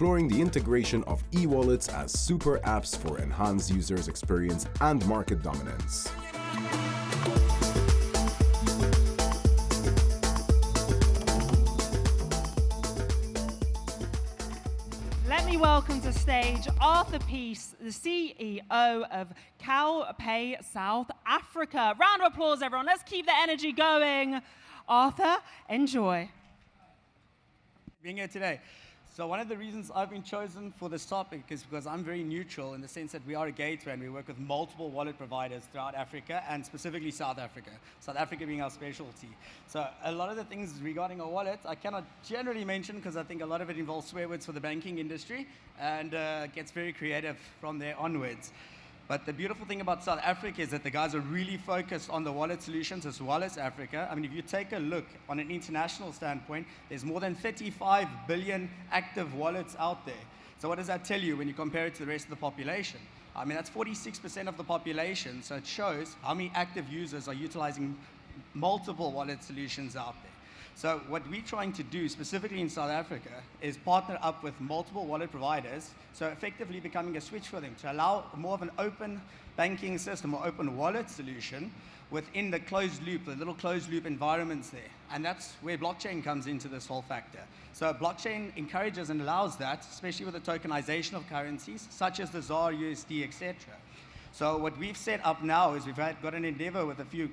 exploring the integration of e-wallets as super apps for enhanced users' experience and market dominance. Let me welcome to stage Arthur Peace, the CEO of Callpay South Africa. Round of applause, everyone. Let's keep the energy going. Arthur, enjoy. Being here today. So one of the reasons I've been chosen for this topic is because I'm very neutral in the sense that we are a gateway and we work with multiple wallet providers throughout Africa and specifically South Africa. South Africa being our specialty. So a lot of the things regarding our wallet I cannot generally mention because I think a lot of it involves swear words for the banking industry and gets very creative from there onwards. But the beautiful thing about South Africa is that the guys are really focused on the wallet solutions as well as Africa. I mean, if you take a look on an international standpoint, there's more than 35 billion active wallets out there. So what does that tell you when you compare it to the rest of the population? I mean, that's 46% of the population. So it shows how many active users are utilizing multiple wallet solutions out there. So what we're trying to do specifically in South Africa is partner up with multiple wallet providers, so effectively becoming a switch for them to allow more of an open banking system or open wallet solution within the closed loop, the little closed loop environments there. And that's where blockchain comes into this whole factor. So blockchain encourages and allows that, especially with the tokenization of currencies, such as the ZAR, USD, etc. So what we've set up now is we've got an endeavor with a few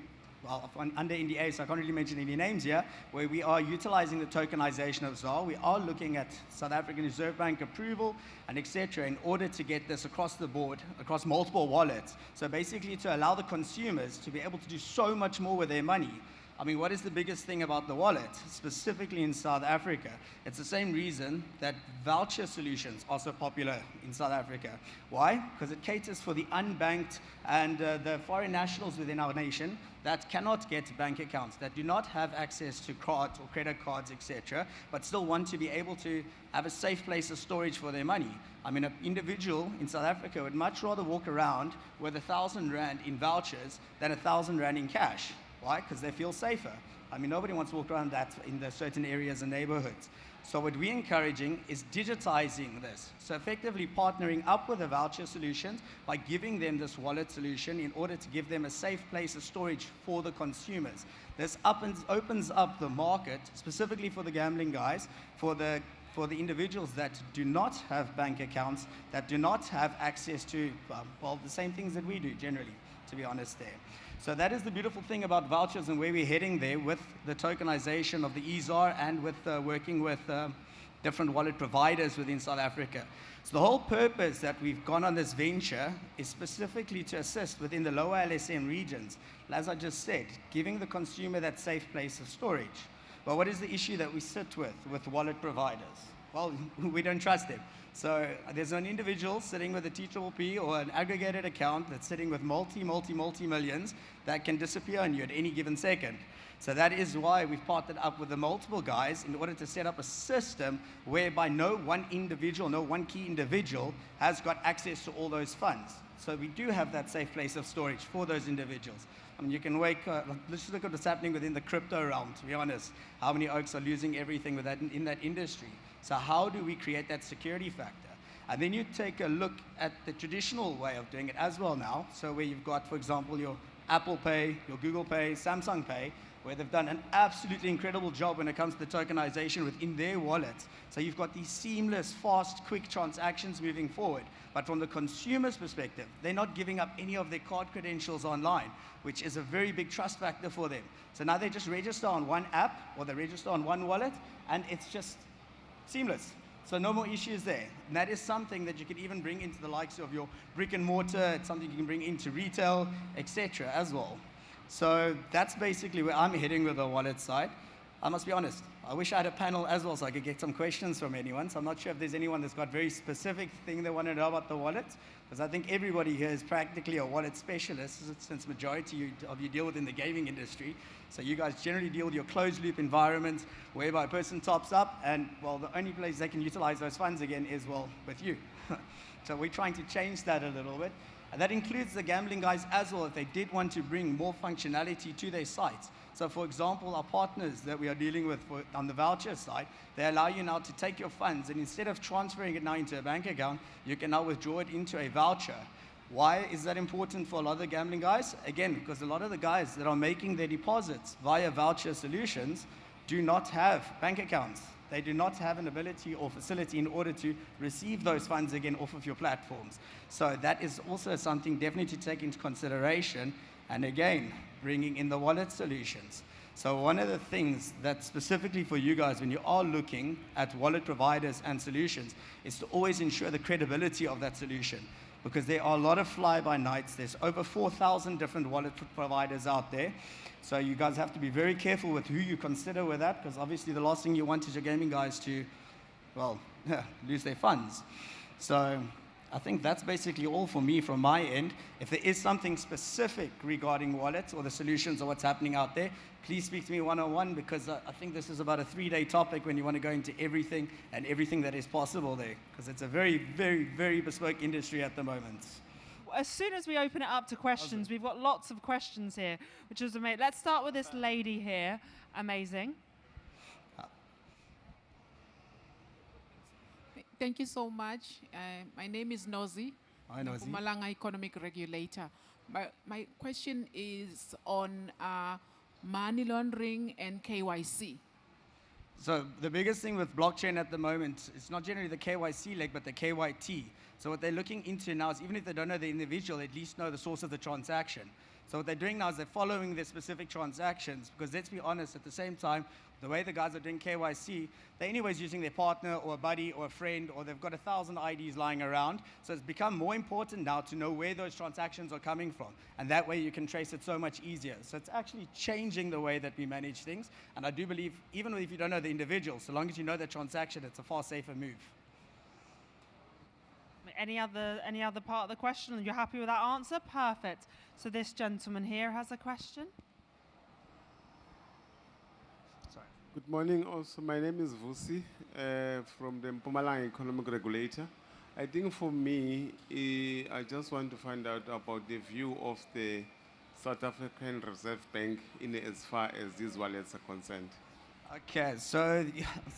under NDA, so I can't really mention any names here, where we are utilizing the tokenization of ZAR. We are looking at South African Reserve Bank approval and etc. in order to get this across the board, across multiple wallets. So basically to allow the consumers to be able to do so much more with their money. I mean, what is the biggest thing about the wallet, specifically in South Africa? It's the same reason that voucher solutions are so popular in South Africa. Why? Because it caters for the unbanked and the foreign nationals within our nation that cannot get bank accounts, that do not have access to cards or credit cards, etc., but still want to be able to have a safe place of storage for their money. I mean, an individual in South Africa would much rather walk around with 1,000 Rand in vouchers than 1,000 Rand in cash. Why? Because they feel safer. I mean, nobody wants to walk around that in the certain areas and neighborhoods. So what we're encouraging is digitizing this. So effectively partnering up with the voucher solutions by giving them this wallet solution in order to give them a safe place of storage for the consumers. This opens up the market, specifically for the gambling guys, for the individuals that do not have bank accounts, that do not have access to, well, the same things that we do generally, to be honest there. So that is the beautiful thing about vouchers and where we're heading there with the tokenization of the EZAR and with working with different wallet providers within South Africa. So the whole purpose that we've gone on this venture is specifically to assist within the lower LSM regions. As I just said, giving the consumer that safe place of storage. But what is the issue that we sit with wallet providers? Well, we don't trust them. So there's an individual sitting with a TPP or an aggregated account that's sitting with multi millions that can disappear on you at any given second. So that is why we've partnered up with the multiple guys in order to set up a system whereby no one individual, no one key individual has got access to all those funds. So we do have that safe place of storage for those individuals. I mean, you can let's just look at what's happening within the crypto realm, to be honest. How many oaks are losing everything with that in that industry? So how do we create that security factor? And then you take a look at the traditional way of doing it as well now. So where you've got, for example, your Apple Pay, your Google Pay, Samsung Pay, where they've done an absolutely incredible job when it comes to the tokenization within their wallets. So you've got these seamless, fast, quick transactions moving forward. But from the consumer's perspective, they're not giving up any of their card credentials online, which is a very big trust factor for them. So now they just register on one app or they register on one wallet, and it's just seamless. So no more issues there. And that is something that you can even bring into the likes of your brick and mortar. It's something you can bring into retail, etc. as well. So that's basically where I'm heading with the wallet side. I must be honest, I wish I had a panel as well so I could get some questions from anyone. So I'm not sure if there's anyone that's got a very specific thing they want to know about the wallet, because I think everybody here is practically a wallet specialist, since majority of you deal within the gaming industry. So you guys generally deal with your closed loop environment whereby a person tops up and, well, the only place they can utilize those funds again is, well, with you. So we're trying to change that a little bit. And that includes the gambling guys as well, if they did want to bring more functionality to their sites. So for example, our partners that we are dealing with on the voucher side, they allow you now to take your funds, and instead of transferring it now into a bank account, you can now withdraw it into a voucher. Why is that important for a lot of the gambling guys? Again, because a lot of the guys that are making their deposits via voucher solutions do not have bank accounts. They do not have an ability or facility in order to receive those funds again off of your platforms. So that is also something definitely to take into consideration. And again, bringing in the wallet solutions. So one of the things that specifically for you guys, when you are looking at wallet providers and solutions, is to always ensure the credibility of that solution. Because there are a lot of fly-by-nights. There's over 4,000 different wallet providers out there. So you guys have to be very careful with who you consider with that, because obviously the last thing you want is your gaming guys to, well, lose their funds. So I think that's basically all for me from my end. If there is something specific regarding wallets or the solutions or what's happening out there, please speak to me one-on-one, because I think this is about a 3-day topic when you want to go into everything and everything that is possible there, because it's a very, very, very bespoke industry at the moment. As soon as we open it up to questions, we've got lots of questions here, which is amazing. Let's start with this lady here. Amazing. Thank you so much. My name is Nozi. Hi, Nozi. Mpumalanga Economic Regulator. My question is on money laundering and KYC. So the biggest thing with blockchain at the moment is not generally the KYC leg, but the KYT. So what they're looking into now is, even if they don't know the individual, at least know the source of the transaction. So what they're doing now is they're following their specific transactions, because let's be honest, at the same time, the way the guys are doing KYC, they're anyways using their partner or a buddy or a friend, or they've got 1,000 IDs lying around. So it's become more important now to know where those transactions are coming from. And that way you can trace it so much easier. So it's actually changing the way that we manage things. And I do believe, even if you don't know the individual, so long as you know the transaction, it's a far safer move. Any other part of the question? You're happy with that answer? Perfect. So this gentleman here has a question. Sorry. Good morning. Also, my name is Vusi from the Mpumalanga Economic Regulator. I think for me, I just want to find out about the view of the South African Reserve Bank in as far as these wallets are concerned. Okay, so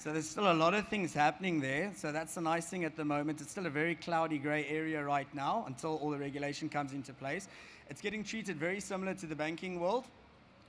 there's still a lot of things happening there. So that's the nice thing at the moment. It's still a very cloudy gray area right now until all the regulation comes into place. It's getting treated very similar to the banking world.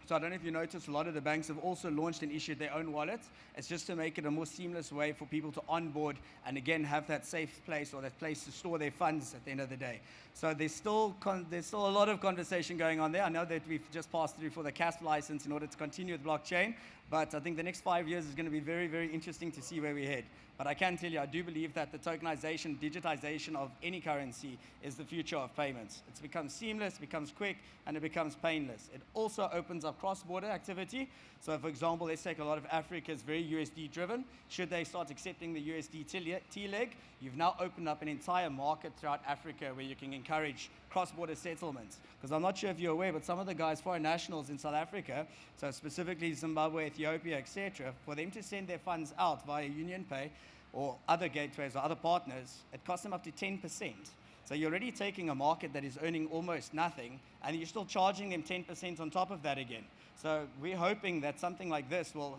So I don't know if you noticed, a lot of the banks have also launched and issued their own wallets. It's just to make it a more seamless way for people to onboard and again have that safe place or that place to store their funds at the end of the day. So there's still a lot of conversation going on there. I know that we've just passed through for the CASP license in order to continue with blockchain, but I think the next 5 years is going to be very, very interesting to see where we head. But I can tell you, I do believe that the tokenization, digitization of any currency is the future of payments. It's become seamless, becomes quick, and it becomes painless. It also opens up cross-border activity. So for example, let's take a lot of Africa is very USD driven. Should they start accepting the USD T-leg, you've now opened up an entire market throughout Africa where you can encourage cross-border settlements. Because I'm not sure if you're aware, but some of the guys, foreign nationals in South Africa, so specifically Zimbabwe, Ethiopia, etc., for them to send their funds out via UnionPay or other gateways or other partners, it costs them up to 10%. So you're already taking a market that is earning almost nothing, and you're still charging them 10% on top of that again. So we're hoping that something like this will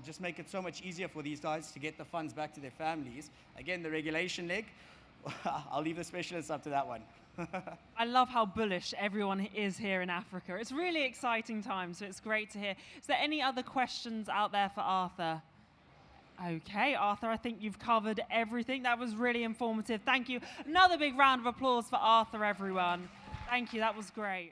just make it so much easier for these guys to get the funds back to their families. Again, the regulation leg, I'll leave the specialists up to that one. I love how bullish everyone is here in Africa. It's really exciting times, so it's great to hear. Is there any other questions out there for Arthur? Okay, Arthur, I think you've covered everything. That was really informative. Thank you. Another big round of applause for Arthur, everyone. Thank you. That was great.